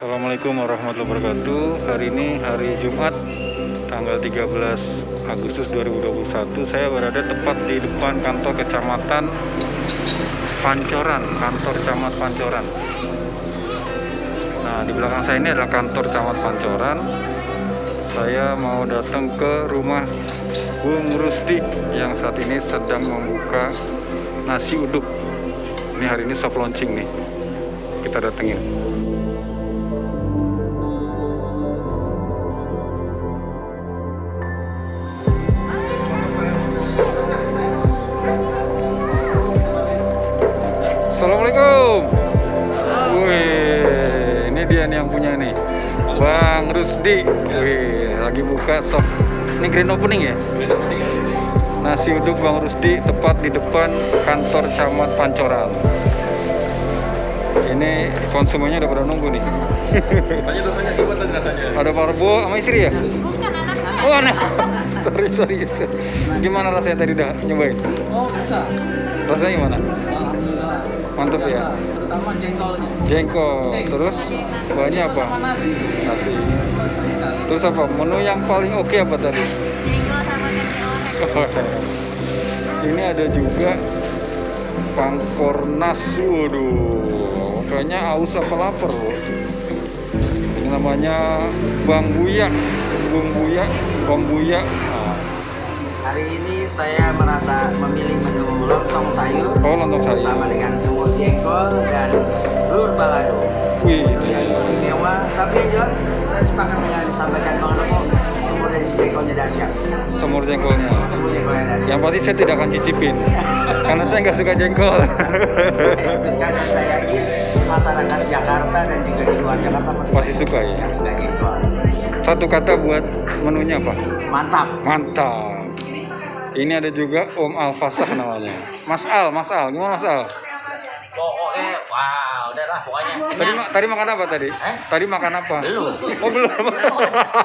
Assalamualaikum warahmatullahi wabarakatuh. Hari ini hari Jumat tanggal 13 Agustus 2021. Saya berada tepat di depan kantor kecamatan Pancoran, kantor camat Pancoran. Nah, di belakang saya ini adalah kantor camat Pancoran. Saya mau datang ke rumah Bung Rusdi yang saat ini sedang membuka nasi uduk. Ini hari ini soft launching nih. Kita datengin. Assalamualaikum. Wih, ini dia nih yang punya nih, Bang Rusdi. Wih, lagi buka soft. Ini grand opening ya? Nasi uduk Bang Rusdi tepat di depan kantor camat Pancoran. Ini konsumennya udah pada nunggu nih. Tanya gimana rasanya? Ada Parbo sama istri ya? Bukan anak-anak. Oh, anak. sorry. Gimana rasanya tadi udah nyobain? Oh, bisa. Rasanya gimana? Alhamdulillah. Mantep Biasa, ya? terutama jengkolnya. Jengkol, terus bahannya apa? Sama nasi. Nasi. Bagus sekali. Terus apa? Menu yang paling oke apa tadi? Jengkol sama tempe orek. Ini ada juga pangkornas. Waduh, kayaknya haus apa lapar loh. Ini namanya Bang Buya. Bang Buya. Nah, Hari ini saya merasa memilih menu lontong sayur oh, lontong sayur. bersama dengan semur jengkol dan telur balado. Wih, Menu yang istimewa, tapi yang jelas saya sepakat dengan disampaikan Bang Nemo, semur dan jengkolnya dahsyat. semur jengkolnya. Semur jengkolnya dahsyat. Yang pasti saya tidak akan cicipin, karena saya nggak suka jengkol. Saya suka dan saya yakin masyarakat Jakarta dan juga di luar Jakarta Pasti suka ya. yang suka jengkol. Satu kata buat menunya apa? Mantap. Mantap. Ini ada juga Om Al-Fasah namanya. Mas Al, gimana Mas Al? Pokoknya, wow, udahlah pokoknya. Tadi makan apa tadi? Tadi makan apa? Belum. Oh belum.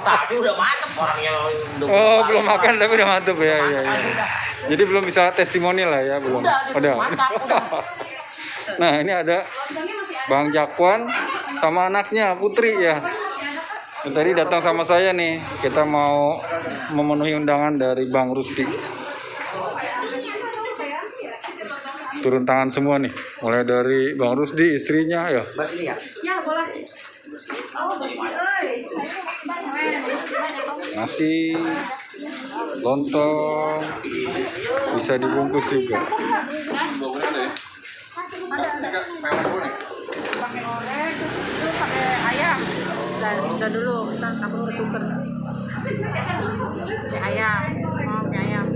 Tapi udah mantep orangnya. Oh belum makan tapi udah mantep ya. Jadi belum bisa testimoni lah ya belum. Udah. Nah ini ada Bang Jakwan sama anaknya Putri ya. Tadi datang sama saya nih. Kita mau memenuhi undangan dari Bang Rusdi. Turun tangan semua nih, mulai dari Bang Rusdi, istrinya ya. Bersini ya? Ya, boleh. Nasi, lontong, bisa dibungkus juga. Pakai orek, terus pakai ayam. Udah dulu, kita perlu tuker. Pakai ayam, pakai ayam.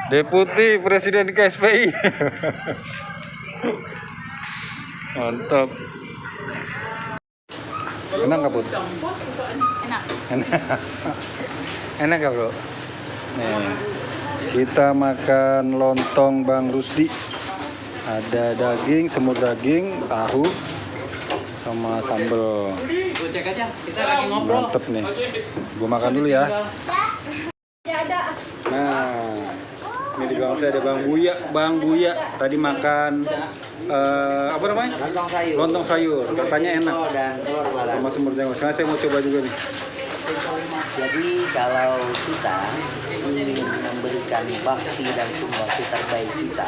Deputi Presiden KSPI. Mantap. Enak nggak, Bud? Enak. Enak nggak, Bro? Nih, kita makan lontong Bang Rusdi. Ada daging, semur daging, tahu, sama sambal. Gue cek aja, kita lagi ngobrol. Mantep nih. Gue makan dulu ya. Nah, ini di belakang saya ada Bang Buya. Tadi makan apa namanya? Lontong sayur. Lontong sayur. Katanya enak. Jengkol dan telur balado. Sama semur jengkol. Sekarang saya mau coba juga nih. Jadi kalau kita ingin memberikan bakti dan sumbangsi terbaik kita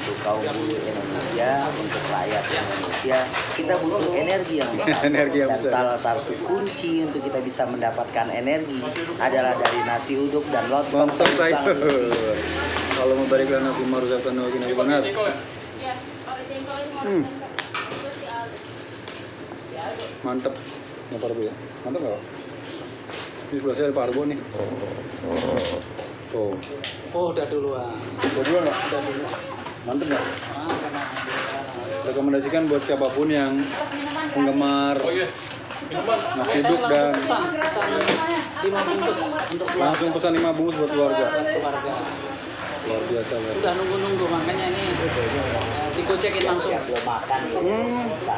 untuk kaum buruh Indonesia, untuk rakyat Indonesia, kita butuh energi yang besar. Energi yang Dan besar. salah satu kunci untuk kita bisa mendapatkan energi adalah dari nasi uduk dan lontong Lontong sayur Bang sayur. Rusdi. Kalau mau balik lana fi maruzaqan wa qina benar. Mantep. Ini Parbo ya. Mantep nggak? Ini sebelah saya ada Parbo nih. Tuh. Oh, udah duluan. Udah dulu nggak? Udah duluan. Mantep nggak? Rekomendasikan buat siapapun yang penggemar nasi uduk dan pesan 5 bungkus untuk keluarga. langsung pesan 5 bungkus buat keluarga. Buat keluarga. Luar biasa banget. Udah nunggu-nunggu makanya ini digocekin langsung. Belum makan.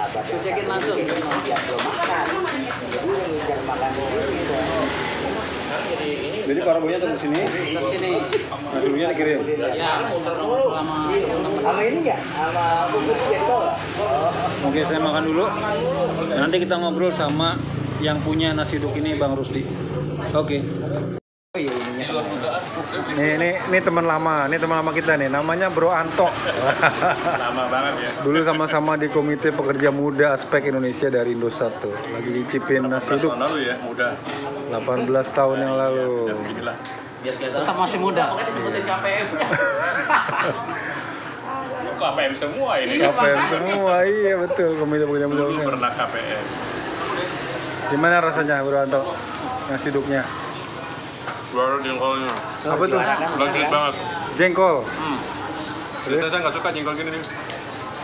Gocekin langsung. Siap belum makan. Jadi ngejar makan dulu. Jadi para bonya tunggu sini, Ke sini. nasi uduknya dikirim. Ya, ngobrol sama teman-teman. Sama ini nggak? Sama bubur jengkol. Oke, saya makan dulu. Nanti kita ngobrol sama yang punya nasi uduk ini, Bang Rusdi. Oke. Ini teman lama kita nih, namanya Bro Anto. Lama banget ya. Dulu sama-sama di Komite Pekerja Muda Aspek Indonesia dari Indosat tuh. Lagi nyicipin nasi uduk. Tahun lalu ya, muda. 18 tahun yang lalu. Inilah. Tetap masih muda. KPM semua ini. KPM semua, iya betul. Komite Pekerja Muda Dulu Aspek. pernah KPM. Gimana rasanya Bro Anto? Nasi uduknya? Baru jengkolnya. Apa tuh? Legit banget. Jengkol. Biasanya saya nggak suka jengkol gini nih.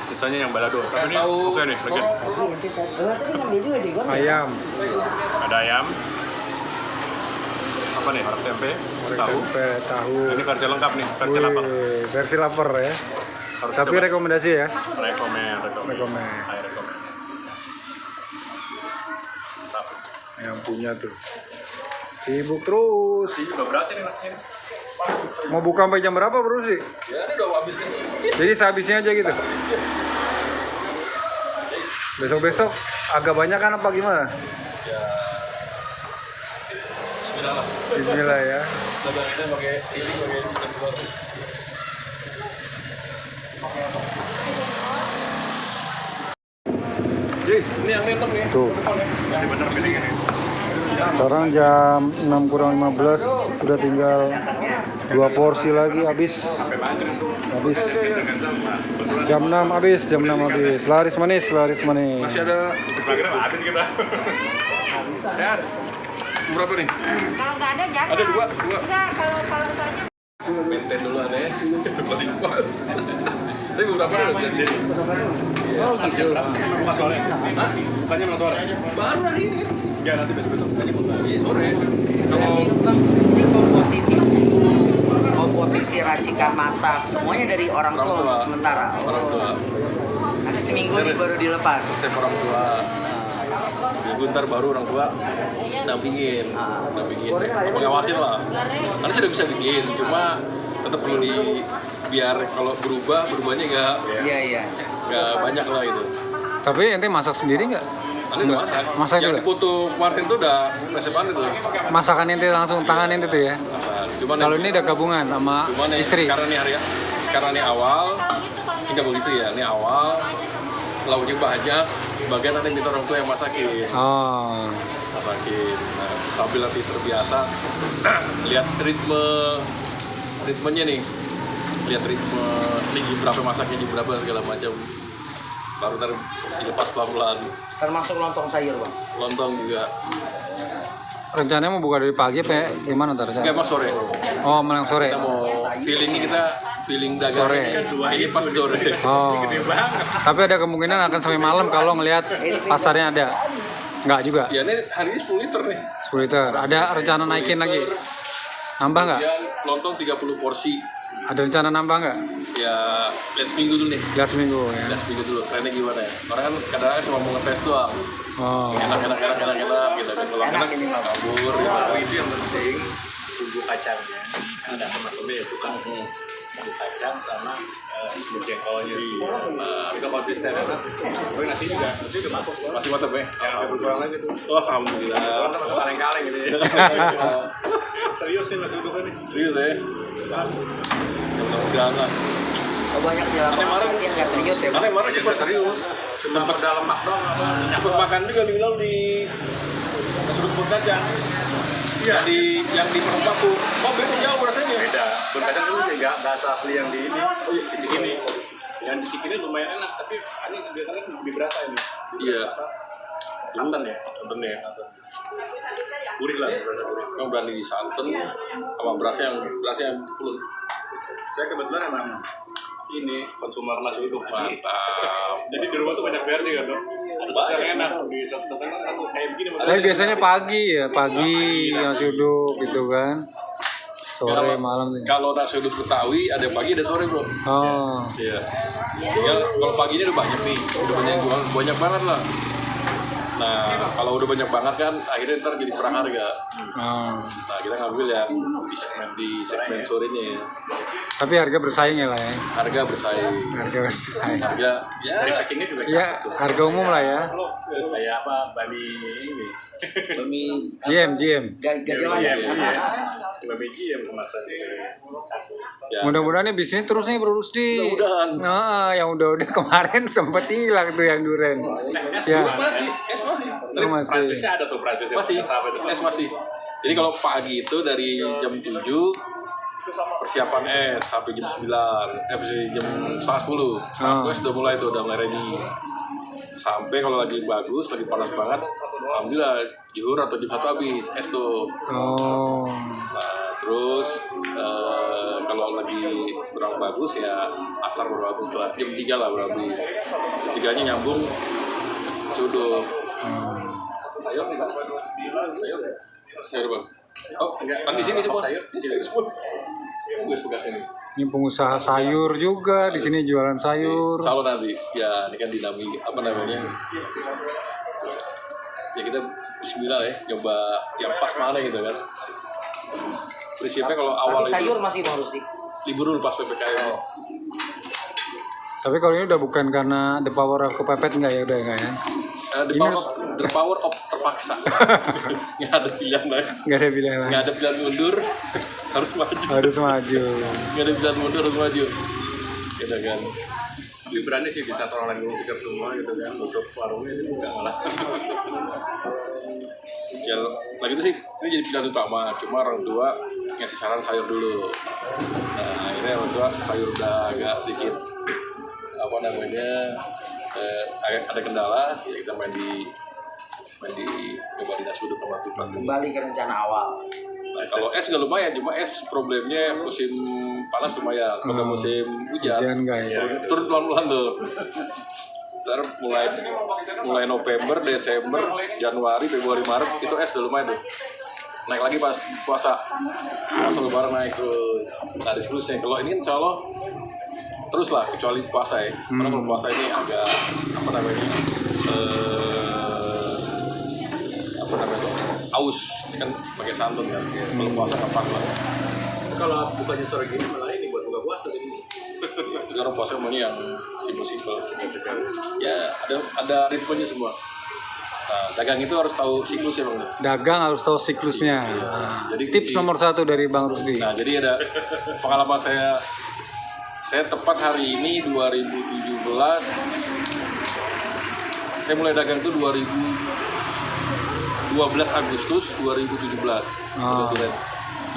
Biasanya yang balado. Tapi ini oke nih, legit. Ayam. Ada ayam. Apa nih? Orek tempe, tahu. Tempe, tahu. Ini versi lengkap nih, versi lapar. Wih, versi lapar ya. Harus Tapi coba. rekomendasi ya. Rekomen. Rekomen. Saya rekomen. Mantap. Yang punya tuh. Sibuk terus. Ini udah berasa nih nasinya. Mau buka sampai jam berapa bro sih? Ya ini udah habis nih. Jadi sehabisnya aja gitu. Besok-besok agak banyak kan apa gimana? Bismillah lah. Bismillah ya. Kita pakai ini pakai telur. Guys, ini yang lempeng nih. Tuh. Yang bener pilih ini. Sekarang jam 6 kurang 15. Sudah tinggal 2 porsi lagi habis. Habis. Jam 6 habis, jam 6 habis. Laris manis, laris manis. Masih ada pelajaran habis kita. Yes. Berapa nih? Kalau nggak ada jangan. Ada dua. Enggak, kalau soalnya Maintain dulu ada ya. Berarti pas. Tapi berapa nih jadi? Oh, jam berapa? Bukan sore. Hah? Bukannya memang sore? Baru hari ini. Ya nanti besok-besok. Iya sore. Kalau Komposisi racikan masak semuanya dari orang tua untuk sementara. orang tua. Nanti seminggu ini baru dilepas. Resep orang tua. Seminggu ntar baru orang tua dampingin, pengawasin lah. Karena sih udah bisa bikin, cuma tetap perlu biar kalau berubahnya nggak banyak lah itu. Tapi ente masak sendiri nggak? Ada udah masak. Masak yang juga? foto kemarin tuh udah resepan itu. Masakan ente langsung tangan ente tuh ya? Masak. Cuman Kalau ini udah gabungan sama nih, istri. karena ini awal, ini nggak boleh istri ya. Ini awal, lauknya banyak. Sebagian nanti minta orang tua yang masakin. Oh. Masakin. Nah, sambil nanti terbiasa lihat ritmenya nih. Lihat ritme ini jam berapa masaknya, jam berapa segala macam. Baru ntar dilepas pelan-pelan. Termasuk lontong sayur, Bang. Lontong juga. Rencananya mau buka dari pagi apa ya? Gimana ntar? Enggak, mas sore. Oh, malam sore. Kita mau feeling dagang Sore. ini pas sore. Oh. Tapi ada kemungkinan akan sampai malam kalau ngelihat pasarnya ada. Enggak juga. Ya ini hari ini 10 liter nih. 10 liter. Ada rencana naikin lagi? Nambah nggak? Kemudian lontong 30 porsi. Ada rencana nambah nggak? Ya lihat seminggu dulu nih. Lihat seminggu ya. Lihat seminggu dulu. Trennya gimana ya? Orang kan kadang-kadang cuma mau ngetes doang. Oh. Enak gitu. Kalau enak ini kabur. Itu yang penting bumbu kacangnya. Ada teman-teman ya tukang bumbu kacang sama bumbu jengkolnya sih. Itu konsisten. Tapi nasi juga masuk. Masih mantap ya. Yang berkurang lagi tuh. Oh, alhamdulillah. Kaleng-kaleng gitu ya. Serius nih nasi uduk ini. Serius ya. Mudah-mudahan lah. Banyak di lapangan yang nggak serius ya, Bang. Karena kemarin sempat serius. Sempat dalam lemak doang apa? Nyangkut makan juga dibilang di sudut bumbu kacang. Iya. Yang di Perumbaku. Oh, beda jauh rasanya. Beda. Bumbu kacang itu nggak asli yang di ini. Oh iya, di Cikini. Yang di Cikini lumayan enak, tapi ini biasanya lebih berasa ini. Iya. Santan ya. Gurih lah, yang berani santan sama berasnya yang full. Saya kebetulan emang ini konsumer nasi uduk mantap. Jadi di rumah tuh banyak versi kan tuh. Ada satu yang enak di satu kan kayak begini. Tapi biasanya pagi ya, pagi nasi uduk gitu kan. Sore malam tuh. Kalau nasi uduk Betawi ada pagi ada sore bro. Oh. Iya. Ya kalau pagi ini udah banyak nih, udah banyak yang jual, banyak banget lah. Nah kalau udah banyak banget kan akhirnya ntar jadi perang harga. Oh. Nah kita ngambil yang di segmen sorenya ya. Tapi harga bersaing ya lah ya. Harga bersaing. Harga bersaing. Harga ya dari packingnya juga Ya, harga umum lah ya. kayak apa bami ini. Demi GM. gajah mana? Bami yang kemasan ya. Mudah-mudahan nih bisnis terus nih Bro Rusdi. Mudah-mudahan. Nah, yang udah kemarin sempet hilang tuh yang duren. Ya. Masih. Masih. Prosesnya ada tuh prosesnya. Masih. Jadi kalau pagi itu dari jam 7 persiapan es sampai jam 9, jam setengah 10. Setengah 10 sudah mulai ready. Sampai kalau lagi bagus, lagi panas banget, alhamdulillah zuhur atau jam 1 habis es tuh. Oh. Nah, terus kalau lagi kurang bagus ya asar baru habis lah, jam 3 lah baru habis. 3-nya nyambung sudah. Sayur bang. Oh enggak, kan di sini semua. Sayur di sini semua. Gue suka sini. Ini pengusaha sayur juga di sini jualan sayur. Selalu nanti ya ini kan dinami apa namanya? Ya kita bismillah ya, coba yang pas mana gitu kan. Prinsipnya kalau awal Tapi sayur masih harus di libur dulu pas PPKM. Tapi kalau ini udah bukan karena the power of kepepet enggak ya udah enggak ya? The power of terpaksa. Nggak ada pilihan lain. Enggak ada pilihan lain. Nggak ada pilihan mundur, harus maju. Harus maju. Nggak ada pilihan mundur, harus maju. Gitu kan. Lebih berani sih di saat orang lain pikir semua gitu kan, untuk warungnya itu nggak malah. Ya lagi itu sih ini jadi pilihan utama. Cuma orang tua ngasih saran sayur dulu. Nah akhirnya orang tua sayur udah agak sedikit apa namanya ada kendala, ya kita main di coba dinas uduk sama tupat. kembali ke rencana awal. Nah, kalau es nggak lumayan, cuma es problemnya musim panas lumayan. Pada musim hujan enggak ya. turun pelan-pelan tuh. Ntar mulai November, Desember, Januari, Februari, Maret itu es udah lumayan tuh. Naik lagi pas puasa lebaran naik terus. Nah diskusinya kalau ini insya Allah terus lah kecuali puasa ya. Karena kalau puasa ini agak apa namanya aus, ini kan pakai santan kan. Kalau puasa nggak pas lah. Kalau bukannya sore gini malah ini buat buka puasa jadi. Karena puasa maunya yang simpel-simpel. Ya ada ritmenya semua. Nah, dagang itu harus tahu siklusnya bang. Dagang harus tahu siklusnya. Jadi Tips nomor 1 dari Bang Rusdi. Nah jadi ada pengalaman saya tepat hari ini 2017 saya mulai dagang tuh 12 Agustus 2017. Oh.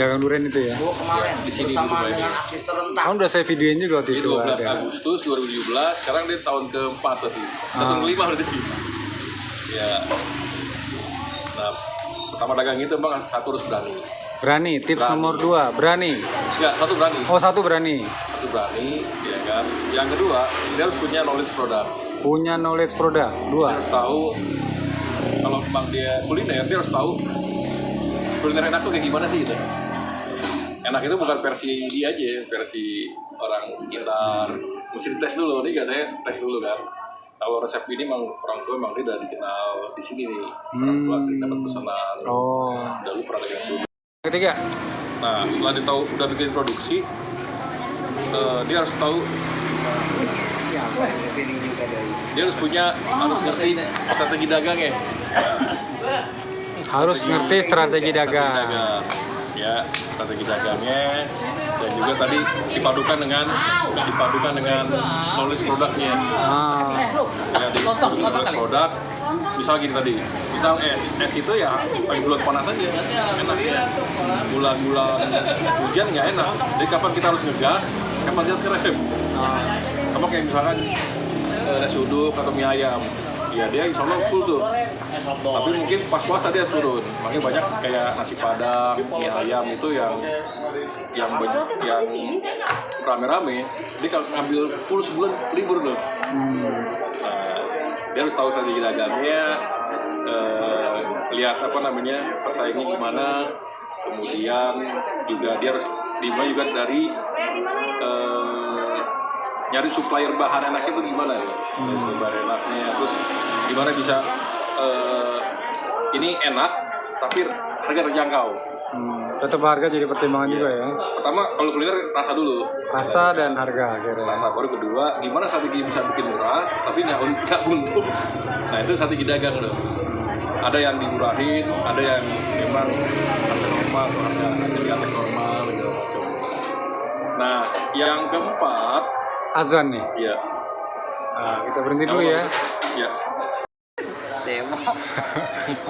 Dagang duren itu ya. Oh kemarin Di sini bersama dulu, dengan aksi serentak. Kan udah saya videoin juga waktu Jadi itu 12 ada. Agustus 2017, sekarang dia tahun keempat berarti. Tahun kelima berarti. Ya. Nah, pertama dagang itu bang satu harus berani. Berani, tips nomor 2, berani. Enggak, satu berani. Oh, 1 berani. Satu berani, ya kan. Yang kedua, dia harus punya knowledge produk. Punya knowledge produk. 2. Dia harus tahu kalau bang dia kuliner, dia harus tahu kuliner enak tuh kayak gimana sih gitu. Enak itu bukan versi dia aja, versi orang sekitar. Mesti dites dulu, nih saya tes dulu kan. Kalau resep ini emang orang tua emang dia udah dikenal di sini nih. Orang tua sering dapat pesanan. Oh. Dulu pernah dagang dulu. Ketiga. Nah, setelah dia tahu udah bikin produksi, dia harus tahu. Dia harus ngerti strategi dagangnya. Harus ngerti strategi dagang. Ya, strategi dagangnya dan juga tadi dipadukan dengan knowledge produknya. Ya, di knowledge produk. Misal gini tadi, misal es itu ya pakai bulan panas aja, enak ya. Bulan-bulan hujan nggak enak. Jadi kapan kita harus ngegas, kapan kita harus ngerem. Sama kayak misalkan es uduk atau mie ayam, ya dia insya Allah full tuh. Tapi mungkin pas puasa dia turun. Makanya banyak kayak nasi padang, mie ayam itu yang rame-rame. Dia kalau ngambil full sebulan libur tuh. Nah, dia harus tahu strategi dagangnya, lihat apa namanya pesaingnya gimana, kemudian juga dia harus dimulai juga dari nyari supplier bahan enaknya itu gimana ya, bahan enaknya, terus gimana bisa ini enak tapi harga terjangkau. Tetap harga jadi pertimbangan juga ya. Pertama kalau kuliner rasa dulu, Rasa dan harga akhirnya. rasa, baru kedua gimana strategi bisa bikin murah tapi nggak untung. Nah itu strategi dagang tuh. Ada yang dimurahin, ada yang memang harga normal atau harga di atas normal gitu. Nah yang keempat, Azan nih. ya Nah, kita berhenti dulu ya. ya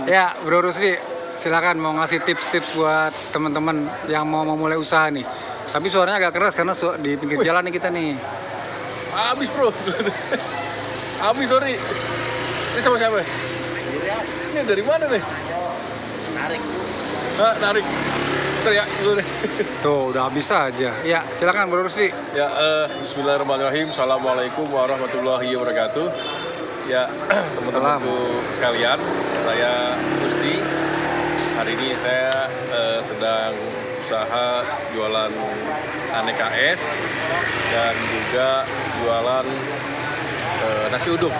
Ya, Bro Rusdi, silakan mau ngasih tips-tips buat teman-teman yang mau memulai usaha nih. Tapi suaranya agak keras karena di pinggir jalan nih kita nih. habis bro. Habis, sorry. Ini sama siapa? Ini dari mana nih? Narik. Narik. Bentar ya, dulu deh. Tuh, udah habis aja. Ya, silakan Bro Rusdi. Ya, bismillahirrahmanirrahim. Assalamualaikum warahmatullahi wabarakatuh. Ya, teman-temanku sekalian, saya Rusdi. Hari ini saya sedang usaha jualan aneka es dan juga jualan nasi uduk.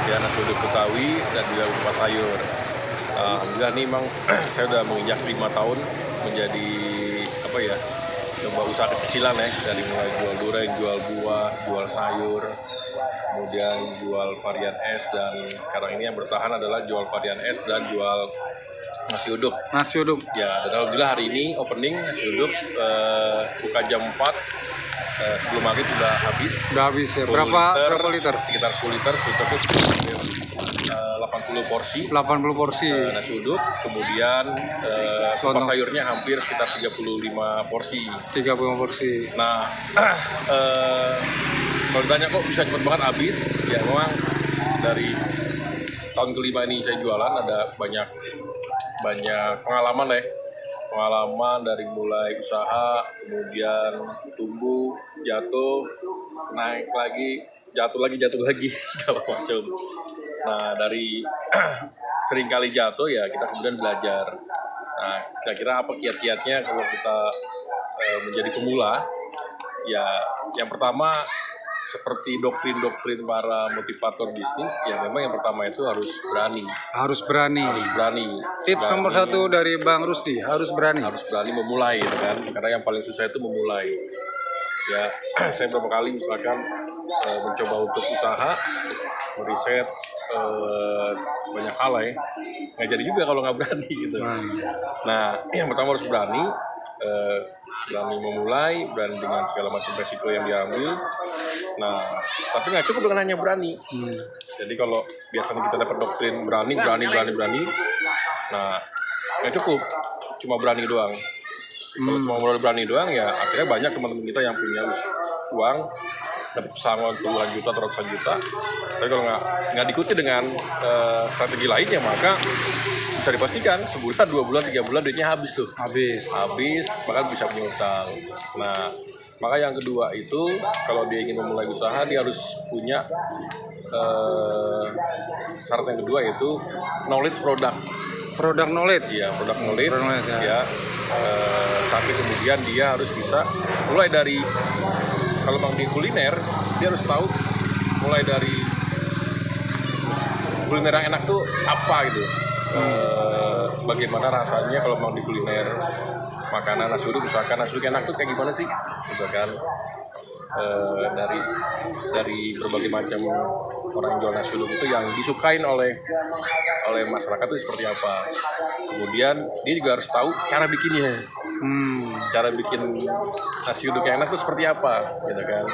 Ya, nasi uduk Betawi dan juga kupat sayur. Alhamdulillah nih memang saya udah menginjak 5 tahun menjadi apa ya, coba usaha kecilan ya, dari mulai jual durian, jual buah, jual sayur, kemudian jual varian es, dan sekarang ini yang bertahan adalah jual varian es dan jual nasi uduk. Nasi uduk. Ya, dan alhamdulillah hari ini opening nasi uduk buka jam 4, sebelum maghrib sudah habis. Udah habis ya. 10 Berapa liter? Sekitar 10 liter, itu 80 porsi. 80 porsi. Nasi uduk, kemudian kupat sayurnya hampir sekitar 35 porsi. 35 porsi. Nah, kalau ditanya kok bisa cepet banget habis, ya memang dari tahun kelima ini saya jualan ada banyak pengalaman ya. Pengalaman dari mulai usaha, kemudian tumbuh, jatuh, naik lagi, jatuh lagi, segala macam. Nah, dari sering kali jatuh ya kita kemudian belajar. Nah, kira-kira apa kiat-kiatnya kalau kita menjadi pemula? Ya, yang pertama seperti doktrin-doktrin para motivator bisnis, ya memang yang pertama itu harus berani. Harus berani. Tips Berani. nomor 1 dari Bang Rusdi, harus berani. Harus berani memulai, kan? Karena yang paling susah itu memulai. Ya, saya beberapa kali misalkan mencoba untuk usaha, meriset banyak hal ya, nggak jadi juga kalau nggak berani gitu. Nah, yang pertama harus berani memulai, berani dengan segala macam resiko yang diambil. Nah, tapi nggak cukup dengan hanya berani. Jadi kalau biasanya kita dapat doktrin berani, nah nggak cukup cuma berani doang. Kalau cuma berani doang ya akhirnya banyak teman-teman kita yang punya uang, dapat pesangon puluhan juta atau ratusan juta. Tapi kalau nggak diikuti dengan strategi lainnya, maka bisa dipastikan sebulan, 2 bulan, 3 bulan duitnya habis tuh. Habis, bahkan bisa punya utang. Nah, maka yang kedua itu kalau dia ingin memulai usaha, dia harus punya syarat yang kedua yaitu knowledge product. Product knowledge. Iya, product knowledge. Ya. Tapi kemudian dia harus bisa mulai dari, kalau memang di kuliner, dia harus tahu mulai dari kuliner yang enak tuh apa gitu. Bagaimana rasanya kalau memang di kuliner makanan nasi uduk, misalkan nasi uduk enak tuh kayak gimana sih gitu kan. Dari berbagai macam orang yang jual nasi uduk itu yang disukain oleh masyarakat itu seperti apa. Kemudian dia juga harus tahu cara bikinnya. Cara bikin nasi uduk yang enak itu seperti apa gitu kan.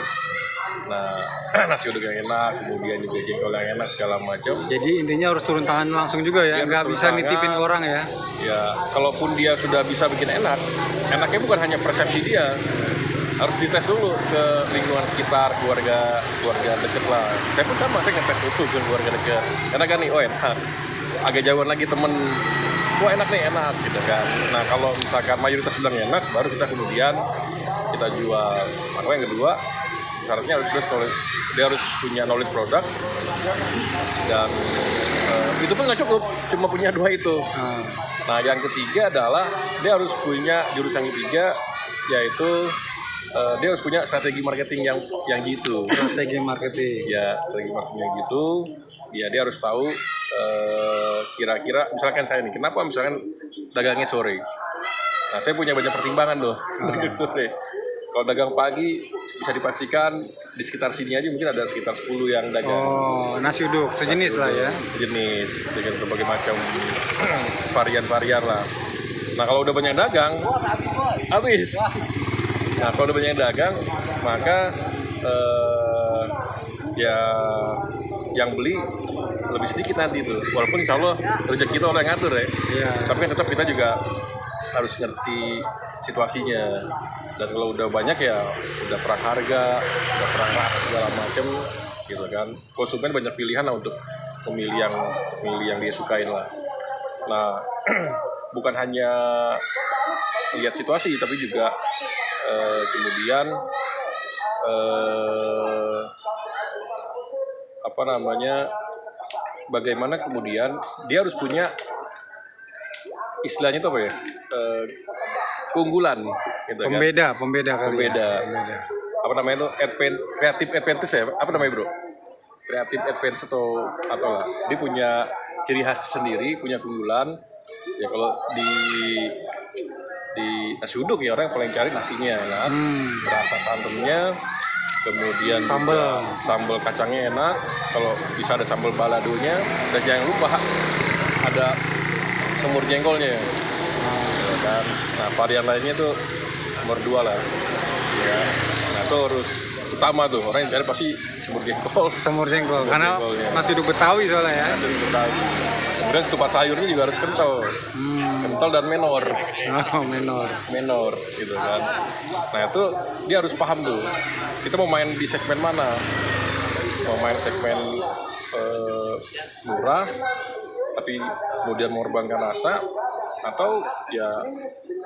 Nah, nasi uduk yang enak, kemudian juga jengkol yang enak, segala macam. Jadi intinya harus turun tangan langsung juga ya, nggak bisa nitipin orang ya. Ya, kalaupun dia sudah bisa bikin enaknya bukan hanya persepsi dia, harus dites dulu ke lingkungan sekitar, keluarga deket lah. Saya pun sama, saya ngetes dulu ke keluarga deket. Enak kan nih, oh enak. Agak jauhan lagi temen, wah enak gitu kan. Nah, kalau misalkan mayoritas bilang enak, baru kita kemudian kita jual. Maka yang kedua, syaratnya dia harus punya knowledge produk, dan itu pun nggak cukup cuma punya 2 itu. Nah yang ketiga adalah dia harus punya jurusan ketiga, yaitu dia harus punya strategi marketing yang gitu. Strategi marketing. Ya, strategi marketing yang gitu. Ya dia harus tahu kira-kira misalkan saya nih, kenapa misalkan dagangnya sore. Nah saya punya banyak pertimbangan loh dagang sore. Kalau dagang pagi bisa dipastikan di sekitar sini aja mungkin ada sekitar 10 yang dagang. Oh, nasi uduk sejenis lah ya. Sejenis dengan berbagai macam varian-varian lah. Nah kalau udah banyak dagang habis. Nah kalau udah banyak dagang maka ya yang beli lebih sedikit nanti tuh. Walaupun insya Allah rezeki kita orang yang ngatur ya. Iya. Tapi kan tetap kita juga harus ngerti situasinya. Dan kalau udah banyak ya udah perang harga, udah perang segala macam gitu kan. Konsumen banyak pilihan lah untuk memilih yang dia sukain lah. Nah bukan hanya lihat situasi tapi juga kemudian bagaimana kemudian dia harus punya istilahnya itu apa ya, keunggulan gitu kan. Pembeda kali ya. Apa namanya itu, creative advantage ya, apa namanya bro, creative advantage atau lah, dia punya ciri khas sendiri, punya keunggulan ya. Kalau di nasi uduk ya orang paling cari nasinya enak, rasa santannya, kemudian sambal kacangnya enak, kalau bisa ada sambal baladonya, dan jangan lupa ada semur jengkolnya. Dan varian lainnya tuh nomor 2 lah ya. Nah itu harus utama tuh, orang yang cari pasti semur jengkol Karena nasi uduk Betawi soalnya ya. nasi uduk Betawi. Kemudian ketupat sayurnya juga harus kental dan menor gitu kan. Nah itu dia harus paham tuh, kita mau main di segmen mana, mau main segmen murah tapi kemudian mengorbankan rasa, atau ya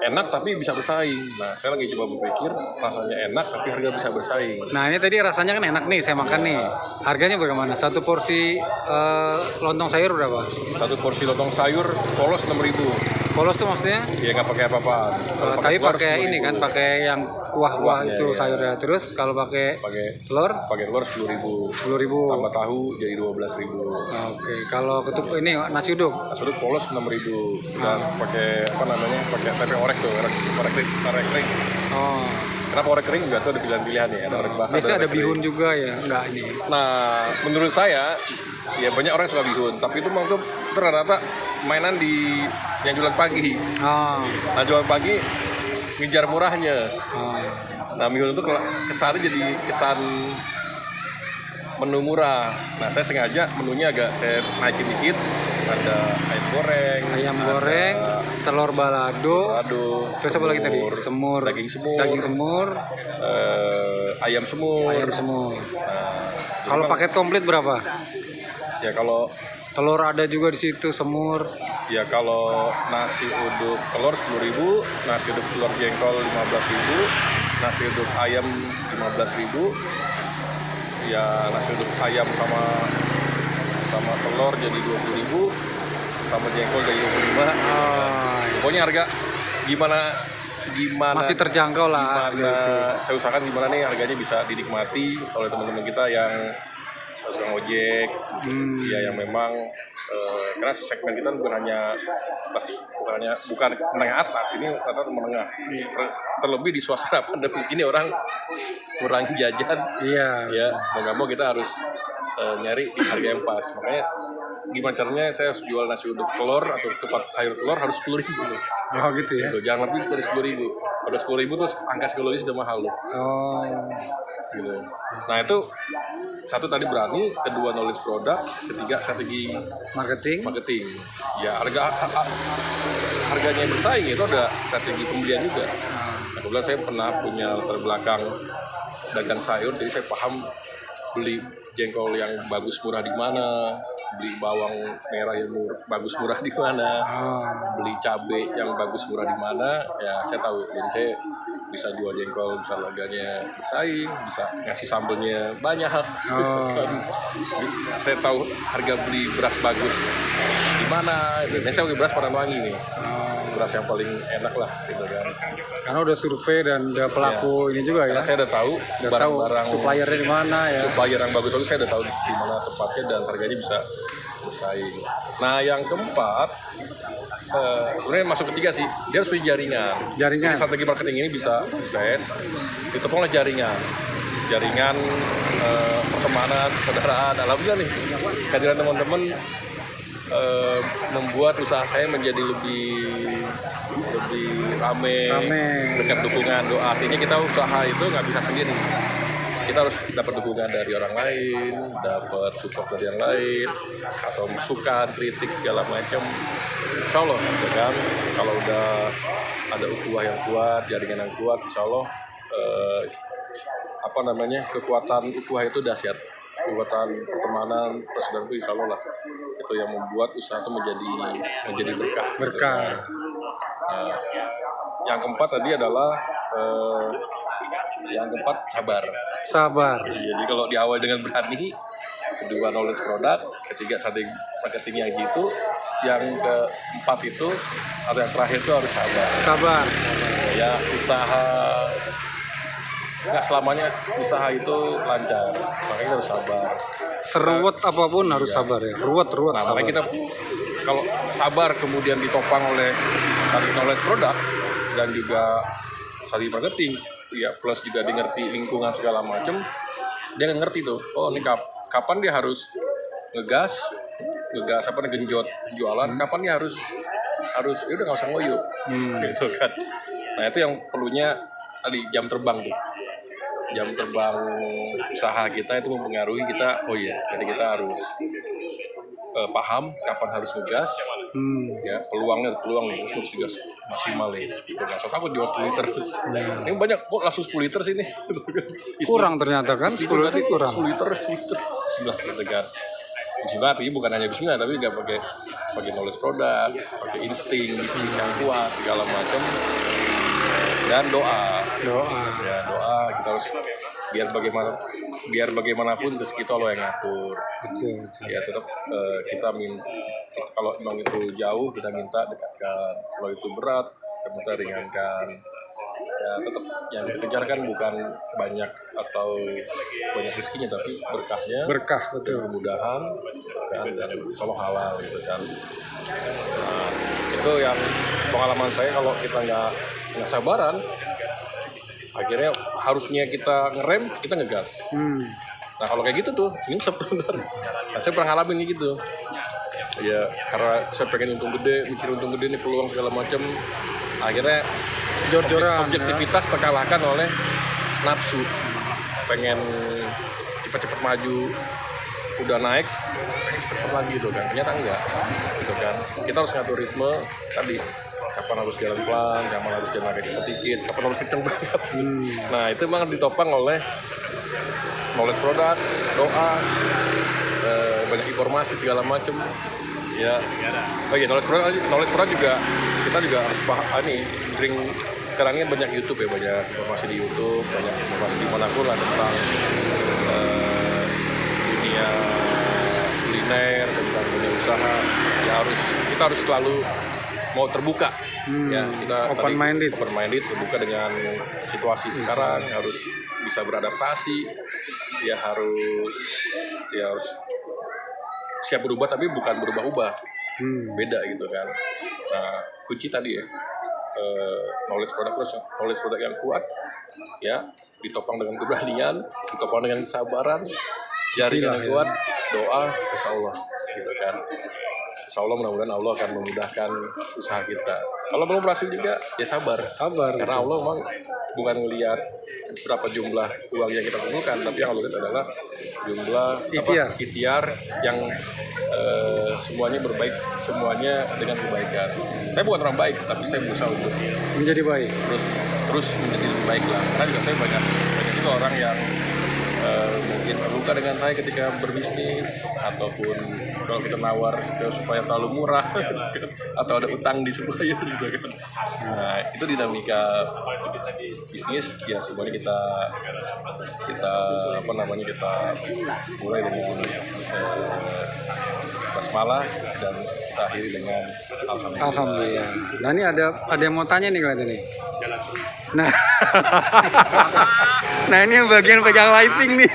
enak tapi bisa bersaing. Nah saya lagi coba berpikir rasanya enak tapi harga bisa bersaing. Nah ini tadi rasanya kan enak nih, saya makan nih. Harganya bagaimana? Satu porsi lontong sayur berapa? Satu porsi lontong sayur polos 6.000. Polos tuh maksudnya? Ya nggak pakai apa-apa. Tapi pakai ini kan, pakai yang kuah-kuah Kuahnya, itu ya. sayurnya. Terus kalau pakai telur? Pakai telur 10.000. 10.000. Tambah tahu jadi 12.000. Oke, kalau ini nasi uduk? Nasi uduk polos 6.000. Dan pakai apa namanya? Pakai tempe orek tuh, orek kering. Oh. Kenapa orek kering juga tuh ada pilihan-pilihan ya. Ada orek basah. Biasanya ada orek bihun kering juga ya? Enggak ini. Nah, menurut saya ya banyak orang suka bihun, tapi itu memang tuh rata-rata mainan di yang jualan pagi. Oh. Nah, jualan pagi ngejar murahnya. Oh. Nah, bihun itu kesannya jadi kesan menu murah. Nah, saya sengaja menunya agak saya naikin dikit. Ada ayam goreng, telur balado, terus apa lagi tadi? daging semur, ayam semur. Nah, kalau paket komplit berapa? Ya kalau telur ada juga di situ, semur. Ya kalau nasi uduk telur 10.000, nasi uduk telur jengkol 15.000, nasi uduk ayam 15.000. Ya nasi uduk ayam sama telur jadi 20.000, sama jengkol jadi 25. Pokoknya harga gimana masih terjangkau lah. Saya usahakan gimana nih harganya bisa dinikmati oleh teman-teman kita yang suka ojek, ya yang memang karena segmen kita bukan hanya menengah atas, ini rata-rata menengah. Terlebih di suasana pandemi ini orang kurang jajan. Iya. Ya, mau nggak mau kita harus nyari di harga yang pas. Makanya gimana caranya saya harus jual nasi uduk telur atau ketupat sayur telur harus 10.000. Oh gitu ya. Gitu. Jangan lebih dari 10.000. Pada 10.000 tuh angka psikologis sudah mahal loh. Oh. Gitu. Nah itu satu tadi berani, kedua knowledge produk, ketiga strategi marketing. Ya harganya bersaing itu ada strategi pembelian juga. Nah, kebetulan saya pernah punya latar belakang dagang sayur, jadi saya paham beli jengkol yang bagus murah di mana, beli bawang merah yang bagus murah di mana, beli cabai yang bagus murah di mana, ya saya tahu. Jadi saya bisa jual jengkol, bisa harganya bersaing, bisa ngasih sambelnya banyak. Saya tahu harga beli beras bagus di mana. Biasanya saya beli beras Padanwangi nih, beras yang paling enak lah gitu kan. Karena udah survei dan udah pelaku ini juga ya. Karena saya udah tahu barang-barang suppliernya di mana ya. supplier yang bagus-bagus saya udah tahu di mana tempatnya dan harganya bisa bersaing. Nah yang keempat sebenarnya masuk ketiga sih, dia harus punya jaringan. Jadi strategi marketing ini bisa sukses ditopang oleh jaringan pertemanan, persaudaraan. Alhamdulillah nih kehadiran teman-teman membuat usaha saya menjadi lebih rame, dekat dukungan doa. Artinya kita usaha itu nggak bisa sendiri, kita harus dapat dukungan dari orang lain, dapat support dari yang lain, atau masukan, kritik segala macam. Insya Allah, ya kan? Kalau udah ada ukhuwah yang kuat, jaringan yang kuat, insya Allah kekuatan ukhuwah itu dahsyat. Kekuatan pertemanan, persaudaraan itu insya Allah lah. Itu yang membuat usaha itu menjadi berkah. Nah, yang keempat tadi adalah sabar. Jadi kalau di awal dengan berani, kedua knowledge produk, ketiga strategi marketing yang jitu, yang keempat itu atau yang terakhir itu harus sabar. Ya usaha nggak selamanya usaha itu lancar, makanya harus sabar. Seruwet apapun harus sabar ya. Ruwet. Nah, makanya kita kalau sabar kemudian ditopang oleh knowledge produk dan juga strategi marketing, ya plus juga dia ngerti lingkungan segala macam, dia ngerti tuh. Oh ini kapan dia harus ngegas genjot jualan, kapan dia harus udah nggak usah ngoyo, gitu kan. Nah itu yang perlunya tadi jam terbang usaha kita itu mempengaruhi kita. Oh iya, jadi kita harus paham kapan harus ngegas, ya peluang nih terus juga maksimal nih. Jangan takut jual 10 liter. Ini banyak kok langsung 10 liter sini. Kurang ternyata kan 10 liter kurang. 10 liter Bismillah gitu kan. Bismillah artinya bukan hanya bismillah tapi juga pakai knowledge produk, pakai insting bisnis yang kuat segala macam. Dan doa kita harus biar bagaimanapun terus kita Allah yang ngatur. Betul. Ya tetap kita kalau memang itu jauh kita minta dekatkan, kalau itu berat kita minta ringankan. Ya tetap yang kita kejarkan bukan banyak atau banyak rezekinya tapi berkah betul, kemudahan kan, dan insya Allah halal gitu kan. Nah, itu yang pengalaman saya, kalau kita nggak sabaran akhirnya harusnya kita ngerem kita ngegas. Nah kalau kayak gitu tuh ini sebenarnya saya pernah ngalamin gitu ya, karena saya pengen mikir untung gede nih, peluang segala macam, akhirnya objektivitas terkalahkan oleh nafsu, pengen cepat-cepat maju, udah naik cepat lagi gitu kan, ternyata enggak gitu kan. Kita harus ngatur ritme tadi, kapan harus jalan pelan, kapan harus jalan agak cepet dikit, kapan harus kenceng banget. Nah itu memang ditopang oleh knowledge produk, doa, banyak informasi segala macam. Ya, knowledge produk juga kita juga harus paham nih. Sering sekarang ini banyak YouTube ya, banyak informasi di YouTube, banyak informasi dimanapun lah tentang dunia kuliner, tentang dunia usaha. Ya kita harus selalu mau terbuka, ya kita open minded, terbuka dengan situasi sekarang, harus bisa beradaptasi, ya harus siap berubah tapi bukan berubah-ubah, beda gitu kan. Nah kunci tadi ya, knowledge produk yang kuat, ya ditopang dengan keberanian, ditopang dengan kesabaran, jaringan yang kuat, doa, insya Allah gitu kan. Insya Allah mudah-mudahan Allah akan memudahkan usaha kita. Kalau belum berhasil juga ya sabar. Karena Allah memang bukan melihat berapa jumlah uang yang kita kumpulkan, tapi yang Allah lihat adalah jumlah ikhtiar yang semuanya berbaik, semuanya dengan kebaikan. Saya bukan orang baik, tapi saya berusaha untuk menjadi baik. Terus menjadi lebih baik lah. Karena juga saya banyak juga orang yang mungkin terluka dengan saya ketika berbisnis, ataupun kalau kita nawar supaya terlalu murah atau ada utang di supplier juga kan. Nah itu dinamika bisnis ya, semuanya kita apa namanya, kita mulai dengan basmalah dan kita akhiri dengan alhamdulillah. Alhamdulillah. Nah ini ada yang mau tanya nih kalian nih. Nah, nah ini yang bagian pegang lighting nih.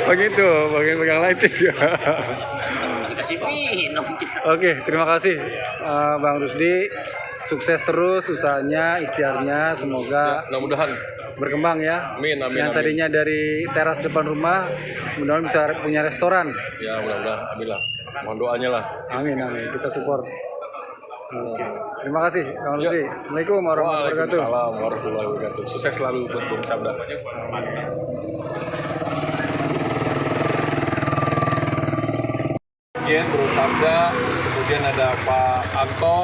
Begitu, bagian pegang lighting. Dikasih minum. Oke, terima kasih Bang Rusdi. Sukses terus usahanya, ikhtiarnya, semoga Mudah-mudahan. berkembang ya. Amin, amin, Yang amin. tadinya dari teras depan rumah, mudah-mudahan bisa punya restoran. Ya mudah-mudahan, amin lah. Mohon doanya lah. Amin, amin. Kita support. Oke. Terima kasih Bang Rusdi. Assalamualaikum warahmatullahi wabarakatuh. Waalaikumsalam warahmatullahi wabarakatuh. Sukses selalu buat Bung Sabda. Kemudian Bro Sabda, kemudian ada Pak Anto,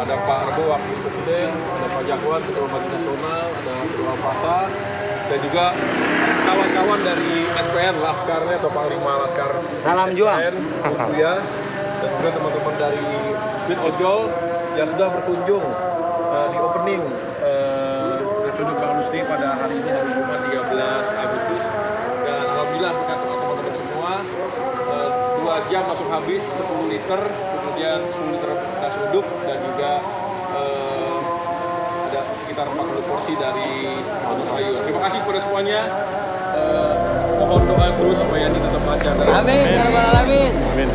ada Pak Rebo Wakil Presiden, ada Pak Jakwan Ketua Badan Nasional, ada Ketua Alfasa, dan juga kawan-kawan dari SPN Laskarnya atau Panglima Laskar. Salam juang. SPN, ya, dan juga teman-teman dari Speed Ojol yang sudah berkunjung di opening Resudut Bang Rusdi pada hari ini, hari Jumat 13 Agustus. Dan alhamdulillah berkat teman-teman semua 2 jam langsung habis 10 liter, kemudian 10 liter nasi uduk, dan juga ada sekitar 40 porsi dari menu sayur. Terima kasih kepada semuanya. Mohon doa terus supaya ini tetap lancar. Amin, ya rabbal alamin. Amin.